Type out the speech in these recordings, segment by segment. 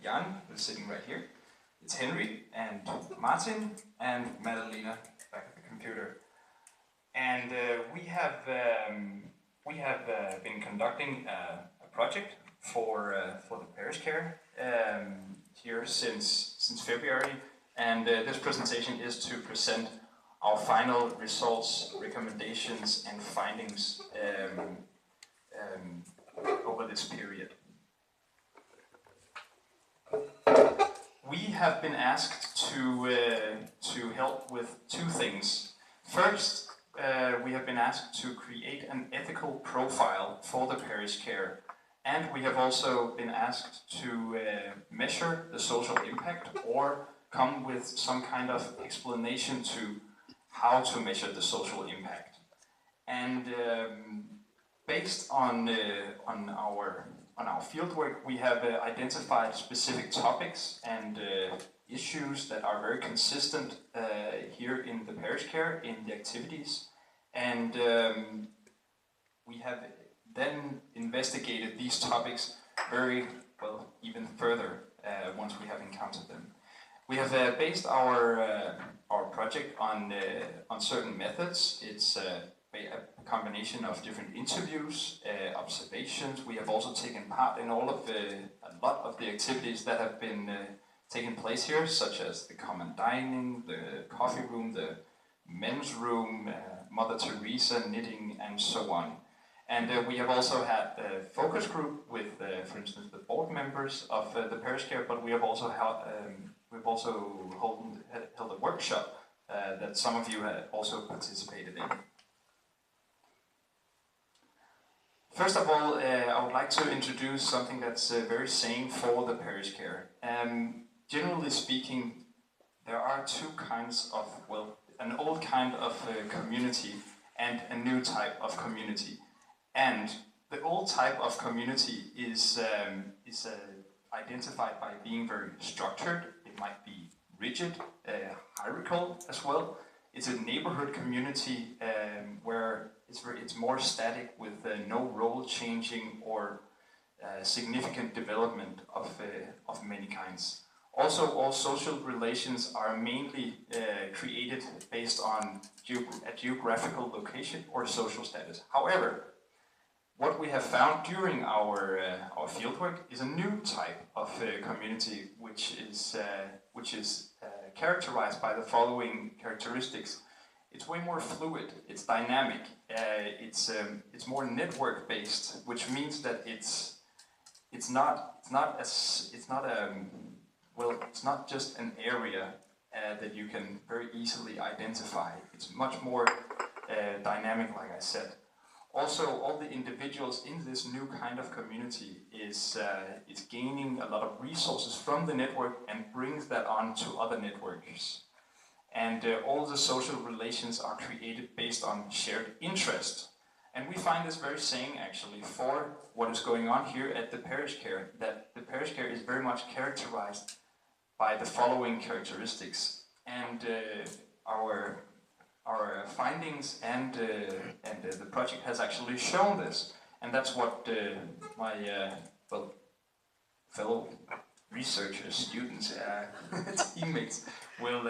Jan, who's sitting right here. It's Henry and Martin and Madalena back at the computer. And we have been conducting a project for the Parish Care here since February. And this presentation is to present our final results, recommendations, and findings over this period. We have been asked to help with two things. First, we have been asked to create an ethical profile for the Parish Care, and we have also been asked to measure the social impact or come with some kind of explanation to how to measure the social impact. And based on our fieldwork, we have identified specific topics and issues that are very consistent here in the Parish Care in the activities, and we have then investigated these topics very well, even further once we have encountered them. We have based our project on certain methods. It's a combination of different interviews, observations. We have also taken part in a lot of the activities that have been taking place here, such as the common dining, the coffee room, the men's room, Mother Teresa, knitting, and so on. And we have also had a focus group with, for instance, the board members of the Parish Care, but we have also held a workshop that some of you have also participated in. First of all, I would like to introduce something that's very sane for the Parish Care. Generally speaking, there are two kinds of, well, an old kind of community and a new type of community. And the old type of community is identified by being very structured. It might be rigid, hierarchical as well. It's a neighborhood community where it's more static with no role changing or significant development of many kinds. Also, all social relations are mainly created based on a geographical location or social status. However, what we have found during our fieldwork is a new type of community, which is characterized by the following characteristics. It's way more fluid. It's dynamic. It's more network based, which means that it's not just an area that you can very easily identify. It's much more dynamic, like I said. Also, all the individuals in this new kind of community is gaining a lot of resources from the network and brings that on to other networks. And all the social relations are created based on shared interest. And we find this very sane, actually, for what is going on here at the Parish Care, that the Parish Care is very much characterized by the following characteristics. And our findings and the project has actually shown this, and that's what my fellow researchers, students, teammates will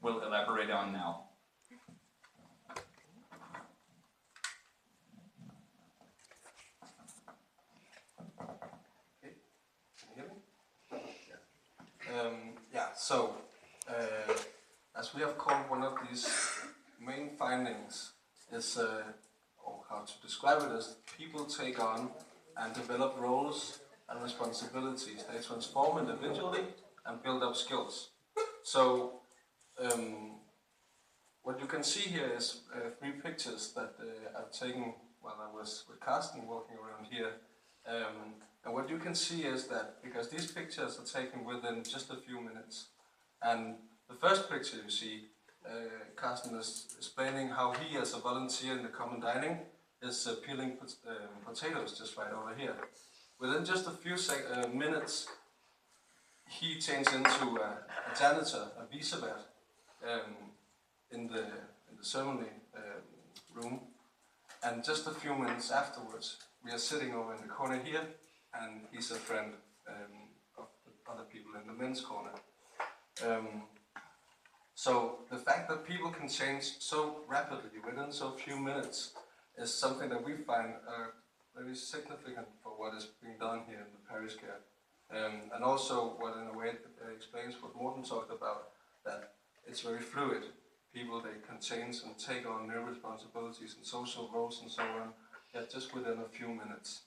elaborate on now. Okay. Can you hear me? So as we have called one of these main findings is, or how to describe it, is people take on and develop roles and responsibilities. They transform individually and build up skills. So what you can see here is 3 pictures that I've taken while I was with Carsten walking around here. And what you can see is that, because these pictures are taken within just a few minutes, and the first picture you see, Carsten is explaining how he, as a volunteer in the common dining, is peeling potatoes just right over here. Within just a few minutes, he changed into a janitor, a vicevært, in the ceremony room. And just a few minutes afterwards, we are sitting over in the corner here, and he's a friend of the other people. men's corner. So the fact that people can change so rapidly within so few minutes is something that we find very significant for what is being done here in the Parish Care. And also what in a way explains what Morten talked about, that it's very fluid. People, they can change and take on new responsibilities and social roles and so on, just within a few minutes.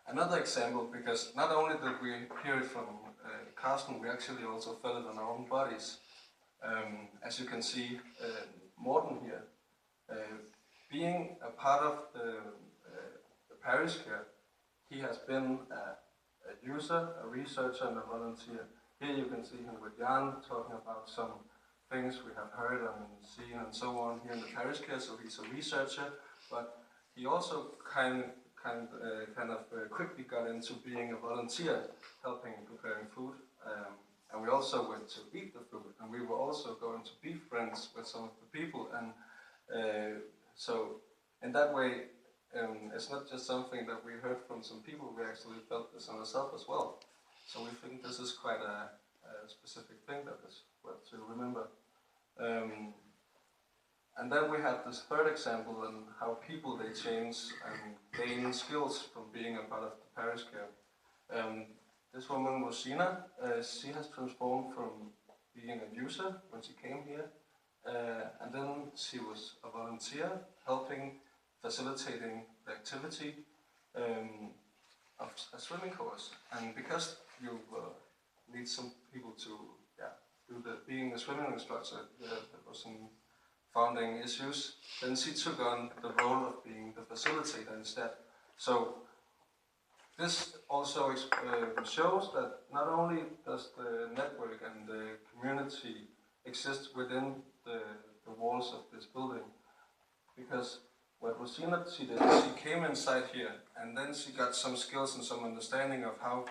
Another example, because not only did we hear it from Carsten, we actually also felt it on our own bodies. As you can see, Morten here, being a part of the Parish Care, he has been a user, a researcher and a volunteer. Here you can see him with Jan talking about some things we have heard and seen and so on here in the Parish Care, so he's a researcher, but he also kind of quickly got into being a volunteer, helping preparing food, and we also went to eat the food, and we were also going to be friends with some of the people, and so in that way, it's not just something that we heard from some people, we actually felt this on ourselves as well. So we think this is quite a specific thing that is worth to remember. And then we have this third example on how people, they change and gain skills from being a part of the Parish Care. This woman, Rosina, she has transformed from being a user when she came here, and then she was a volunteer, helping, facilitating the activity of a swimming course. And because you need some people to do being a swimming instructor, there was some founding issues, then she took on the role of being the facilitator instead. So this also shows that not only does the network and the community exist within the walls of this building, because what Rosina, she did, she came inside here and then she got some skills and some understanding of how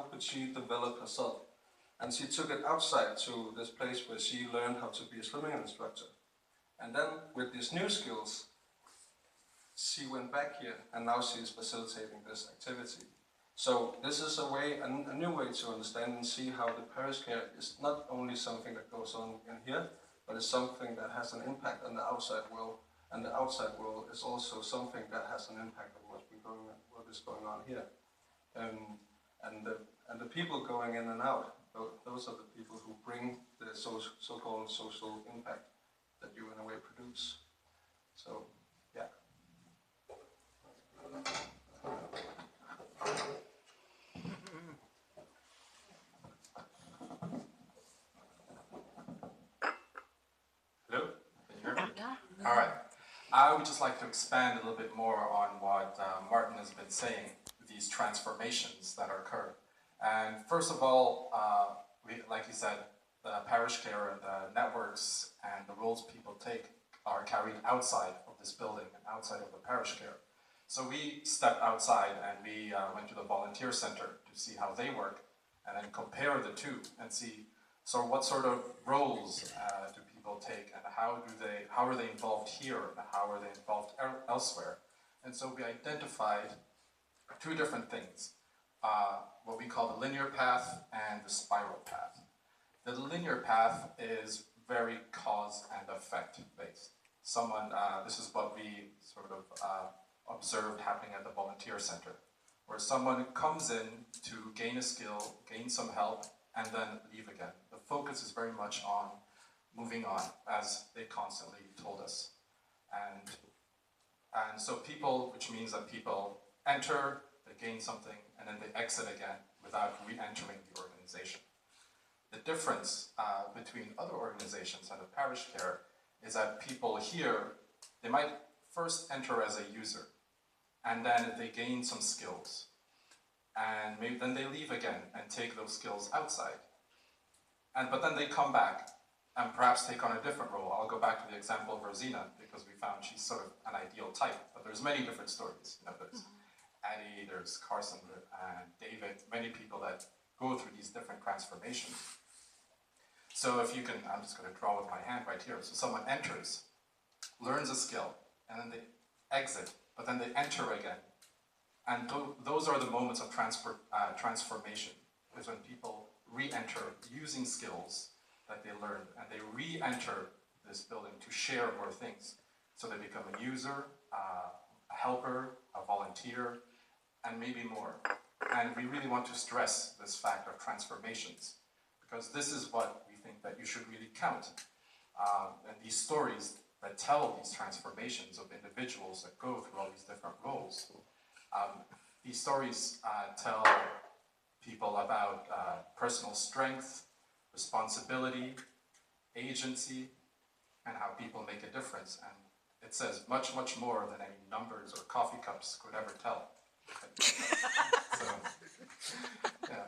could she develop herself. And she took it outside to this place where she learned how to be a swimming instructor. And then with these new skills, she went back here and now she's facilitating this activity. So this is a way, a new way to understand and see how the Parish Care is not only something that goes on in here, but it's something that has an impact on the outside world. And the outside world is also something that has an impact on what is going on here. And the people going in and out, those are the people who bring the so-called social impact that you in a way produce. So, yeah. Hello, can you hear me? Yeah. All right. I would just like to expand a little bit more on what Martin has been saying, these transformations that occur. And first of all, like he said, the Parish Care and the networks and the roles people take are carried outside of this building and outside of the Parish Care. So we stepped outside and we went to the volunteer center to see how they work and then compare the two and see what sort of roles do people take and how are they involved here and how are they involved elsewhere. And so we identified two different things, what we call the linear path and the spiral path. The linear path is very cause and effect based. This is what we sort of observed happening at the volunteer center, where someone comes in to gain a skill, gain some help, and then leave again. The focus is very much on moving on, as they constantly told us. And so people, which means that people enter, they gain something, and then they exit again without re-entering the organization. The difference between other organizations and the Parish Care is that people here, they might first enter as a user, and then they gain some skills. And maybe then they leave again and take those skills outside. But then they come back and perhaps take on a different role. I'll go back to the example of Rosina, because we found she's sort of an ideal type, but there's many different stories. You know, there's Addie, there's Carson, and David, many people that go through these different transformations. So if you can, I'm just going to draw with my hand right here. So someone enters, learns a skill, and then they exit, but then they enter again. And those are the moments of transformation. is when people re-enter using skills that they learned, and they re-enter this building to share more things. So they become a user, a helper, a volunteer, and maybe more. And we really want to stress this fact of transformations, because this is what we think that you should really count. And these stories that tell these transformations of individuals that go through all these different roles. These stories tell people about personal strength, responsibility, agency, and how people make a difference. And it says much, much more than any numbers or coffee cups could ever tell. So, yeah.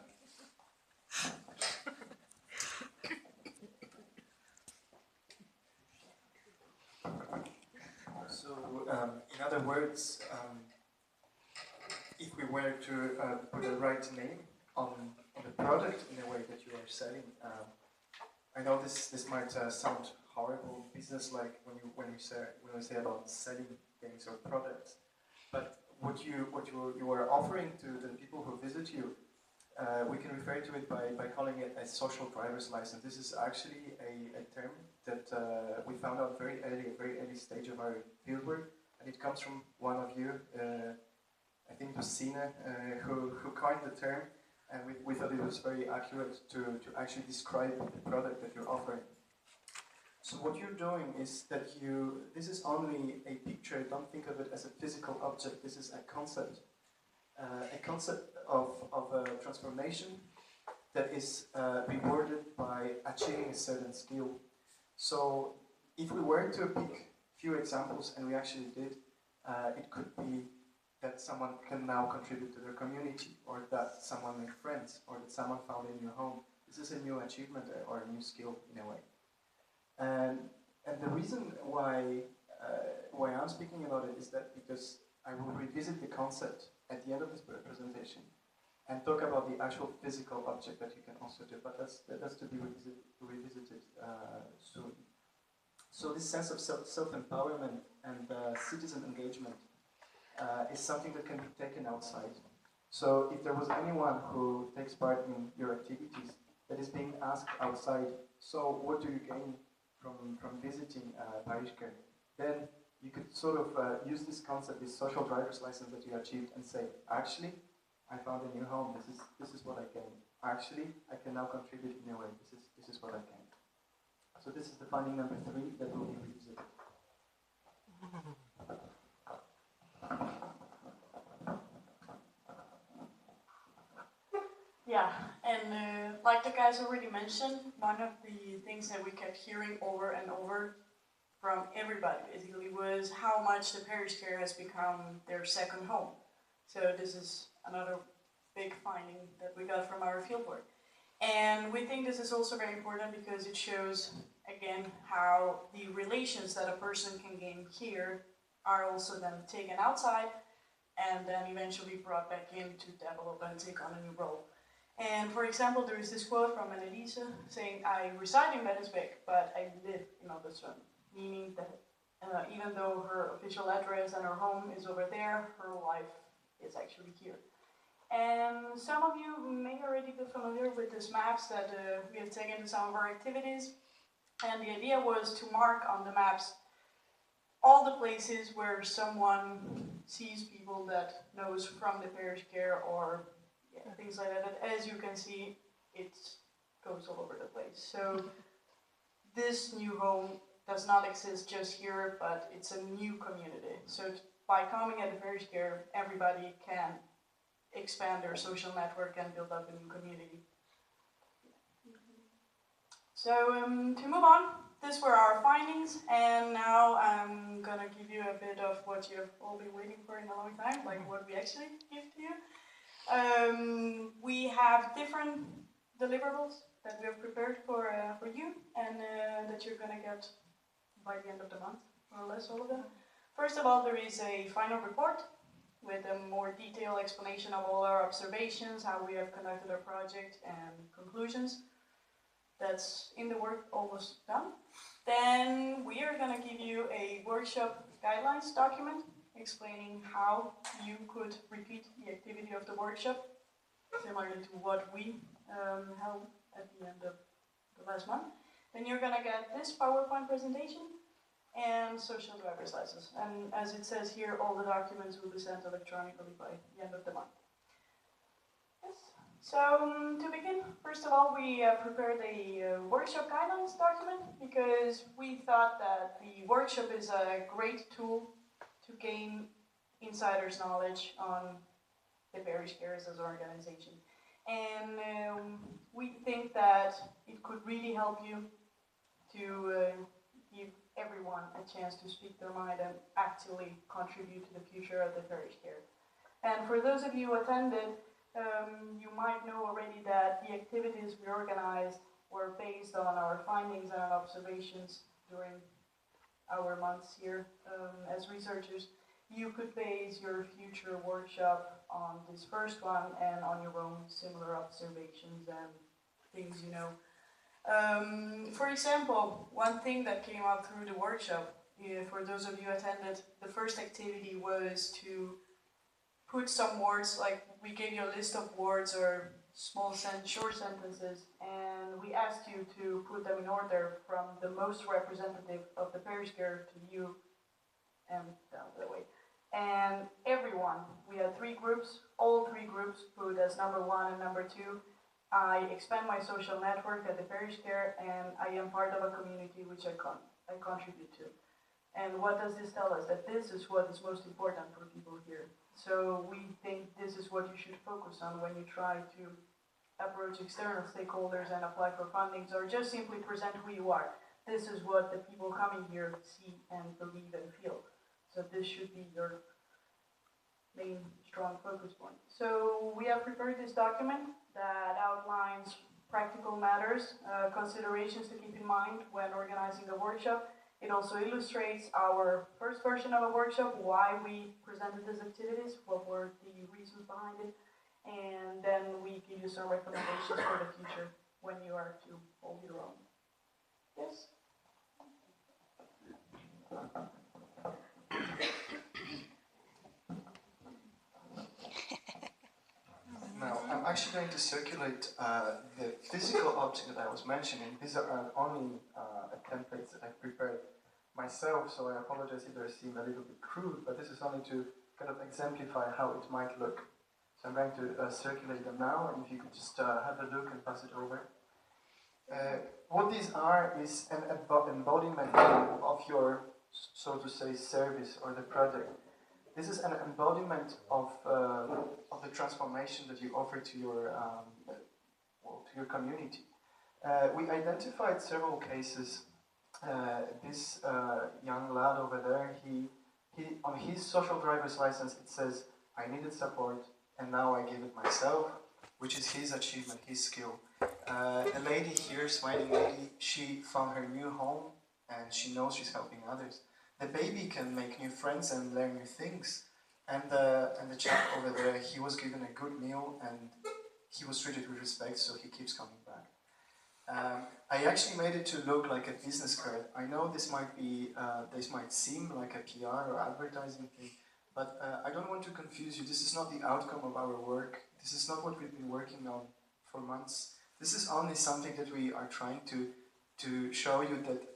So, in other words, if we were to put a right name on the product in a way that you are selling, I know this might sound horrible, business-like when we say about selling things or products, but what you are offering to the people who visit you, we can refer to it by calling it a social driver's license. This is actually a term that we found out very early stage of our fieldwork, and it comes from one of you, I think it was Sina, who coined the term, and we thought it was very accurate to actually describe the product that you're offering. So what you're doing is that this is only a picture. Don't think of it as a physical object. This is a concept of a transformation that is rewarded by achieving a certain skill. So if we were to pick few examples, and we actually did, it could be that someone can now contribute to their community, or that someone made friends, or that someone found a new home. This is a new achievement or a new skill in a way. And the reason why I'm speaking about it is that because I will revisit the concept at the end of this presentation and talk about the actual physical object that you can also do, but that's to be revisited soon. So this sense of self-empowerment and citizen engagement is something that can be taken outside. So if there was anyone who takes part in your activities that is being asked outside, so what do you gain from visiting Parish Care, then you could sort of use this concept, this social driver's license that you achieved, and say, actually, I found a new home. This is what I gained. Actually, I can now contribute in a way. This is what I gained. So this is the finding number 3 that will be revisited. Yeah, and like the guys already mentioned, one of the things that we kept hearing over and over from everybody basically was how much the Parish Care has become their second home. So this is another big finding that we got from our fieldwork. And we think this is also very important because it shows, again, how the relations that a person can gain here are also then taken outside and then eventually brought back in to develop and take on a new role. And for example, there is this quote from Annelise saying, I reside in Venice-Beck, but I live in Ottesund, meaning that even though her official address and her home is over there, her life is actually here. And some of you may already be familiar with these maps that we have taken to some of our activities. And the idea was to mark on the maps all the places where someone sees people that knows from the Parish Care or things like that. As you can see, it goes all over the place. So this new home does not exist just here, but it's a new community. So by coming at the Parish Care, everybody can expand their social network and build up a new community. So to move on, these were our findings, and now I'm gonna give you a bit of what you've all been waiting for in a long time, like what we actually give to you. We have different deliverables that we have prepared for you, and that you're gonna get by the end of the month, more or less all of them. First of all, there is a final report with a more detailed explanation of all our observations, how we have conducted our project, and conclusions. That's in the work, almost done. Then we are going to give you a workshop guidelines document explaining how you could repeat the activity of the workshop. similarly to what we held at the end of the last month, then you're gonna get this PowerPoint presentation and social driver's license. And as it says here, all the documents will be sent electronically by the end of the month. Yes. So to begin, first of all, we prepared a workshop guidelines document because we thought that the workshop is a great tool to gain insider's knowledge on the Parish Care as an organization. And we think that it could really help you to give everyone a chance to speak their mind and actively contribute to the future of the Parish Care. And for those of you who attended, you might know already that the activities we organized were based on our findings and observations during our months here as researchers. You could base your future workshop on this first one and on your own similar observations and things you know. For example, one thing that came up through the workshop, for those of you who attended, the first activity was to put some words, like we gave you a list of words or short sentences, and we asked you to put them in order from the most representative of the Parish Care to you and down that way. And everyone, we had 3 groups, all 3 groups put as number 1 and number 2. I expand my social network at the Parish Care, and I am part of a community which I contribute to. And what does this tell us? That this is what is most important for people here. So we think this is what you should focus on when you try to approach external stakeholders and apply for fundings, or just simply present who you are. This is what the people coming here see and believe and feel. So this should be your main strong focus point. So we have prepared this document that outlines practical matters, considerations to keep in mind when organizing a workshop. It also illustrates our first version of a workshop, why we presented these activities, what were the reasons behind it, and then we give you some recommendations for the future when you are to hold your own. Yes? Now, I'm actually going to circulate the physical object that I was mentioning. These are only templates that I've prepared myself, so I apologize if they seem a little bit crude, but this is only to kind of exemplify how it might look. So I'm going to circulate them now, and if you could just have a look and pass it over. What these are is an embodiment of your, so to say, service or the project. This is an embodiment of the transformation that you offer to your community. We identified several cases. This young lad over there, he on his social driver's license it says, "I needed support, and now I give it myself," which is his achievement, his skill. The lady here, smiling lady, she found her new home, and she knows she's helping others. The baby can make new friends and learn new things. And the chap over there, he was given a good meal and he was treated with respect, so he keeps coming back. I actually made it to look like a business card. I know this might seem like a PR or advertising thing, but I don't want to confuse you. This is not the outcome of our work. This is not what we've been working on for months. This is only something that we are trying to show you that